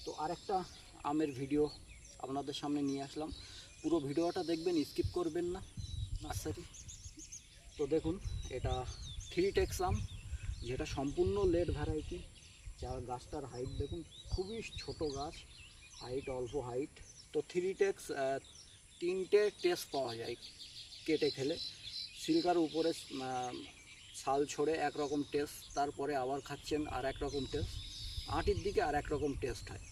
তো আরেকটা আমের ভিডিও আপনাদের সামনে নিয়ে আসলাম। পুরো ভিডিওটা দেখবেন, স্কিপ করবেন না। নার্সারি তো দেখুন, এটা থ্রি টেক্স আম, যেটা সম্পূর্ণ লেট ভ্যারাইটি। যার গাছটার হাইট দেখুন, খুবই ছোট গাছ, হাইট অল্প হাইট। তো থ্রি টেক্স তিনটে টেস্ট পাওয়া যায় কেটে খেলে। সিল্কার উপরে ছাল ছড়ে একরকম টেস্ট, তারপরে আবার খাচ্ছেন আর এক রকম টেস্ট, আটির দিকে আর এক রকম টেস্ট হয়।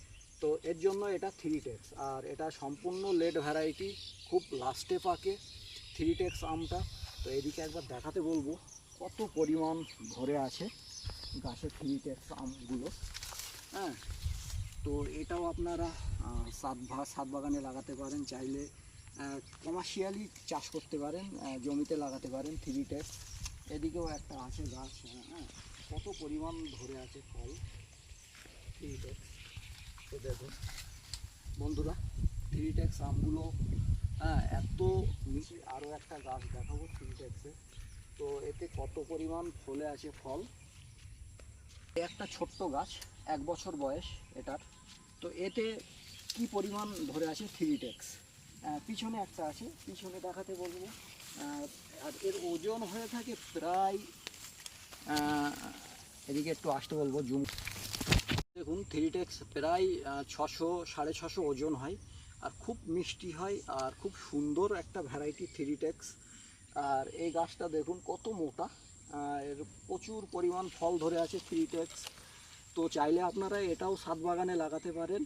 তো এর জন্য এটা থ্রি টেক্স, আর এটা সম্পূর্ণ লেট ভ্যারাইটি, খুব লাস্টে পাকে থ্রি টেক্স আমটা। তো এদিকে একবার দেখাতে বলবো কত পরিমাণ ধরে আছে গাছে থ্রি টেক্স আমগুলো। হ্যাঁ, তো এটাও আপনারা ছাদ বাগানে লাগাতে পারেন, চাইলে কমার্শিয়ালি চাষ করতে পারেন, জমিতে লাগাতে পারেন থ্রি টেক্স। এদিকেও একটা আছে গাছ, হ্যাঁ, কত পরিমাণ ধরে আছে ফল থ্রি টেক্স। তো দেখুন বন্ধুরা, থ্রি টেক্স আমগুলো এত মিষ্টি। আরও একটা গাছ দেখাবো থ্রি টেক্সে, তো এতে কত পরিমাণ ফলে আছে ফল। একটা ছোট্ট গাছ, 1 বছর বয়স এটার। তো এতে কি পরিমাণ ধরে আছে থ্রি টেক্স। পিছনে একটা আছে, পিছনে দেখাতে বলবো। আর এর ওজন হয়ে থাকে প্রায়, এদিকে একটু আসতে বলবো, জুম। দেখুন থ্রি টেক্স প্রায় 600-650 ওজন হয়, আর খুব মিষ্টি হয়, আর খুব সুন্দর একটা ভ্যারাইটি থ্রি টেক্স। আর এই গাছটা দেখুন কত মোটা, এর প্রচুর পরিমাণ ফল ধরে আছে থ্রি টেক্স। তো চাইলে আপনারা এটাও ছাদ বাগানে লাগাতে পারেন।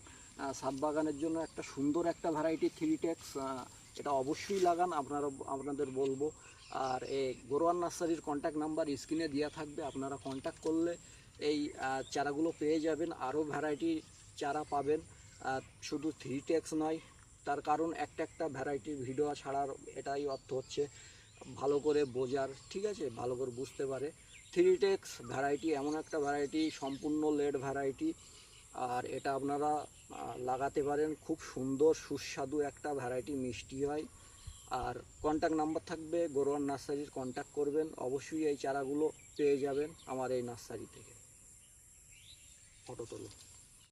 ছাদ বাগানের জন্য একটা সুন্দর একটা ভ্যারাইটি থ্রি টেক্স, এটা অবশ্যই লাগান, আপনাদের বলবো। আর এই গরোয়ান নার্সারির কন্ট্যাক্ট নাম্বার স্ক্রিনে দেওয়া থাকবে, আপনারা কন্ট্যাক্ট করলে এই চারাগুলো পেয়ে যাবেন। আরও ভ্যারাইটি চারা পাবেন, শুধু থ্রি টেক্স নয়। তার কারণ একটা একটা ভ্যারাইটির ভিডিও ছাড়ার এটাই অর্থ হচ্ছে ভালো করে বোঝার, ঠিক আছে, ভালো করে বুঝতে পারে। থ্রি টেক্স ভ্যারাইটি এমন একটা ভ্যারাইটি, সম্পূর্ণ লেট ভ্যারাইটি, আর এটা আপনারা লাগাতে পারেন। খুব সুন্দর সুস্বাদু একটা ভ্যারাইটি, মিষ্টি হয়। আর কন্ট্যাক্ট নাম্বার থাকবে, গরোয়ান নার্সারির কন্ট্যাক্ট করবেন, অবশ্যই এই চারাগুলো পেয়ে যাবেন আমার এই নার্সারি থেকে। ফটো তোলো।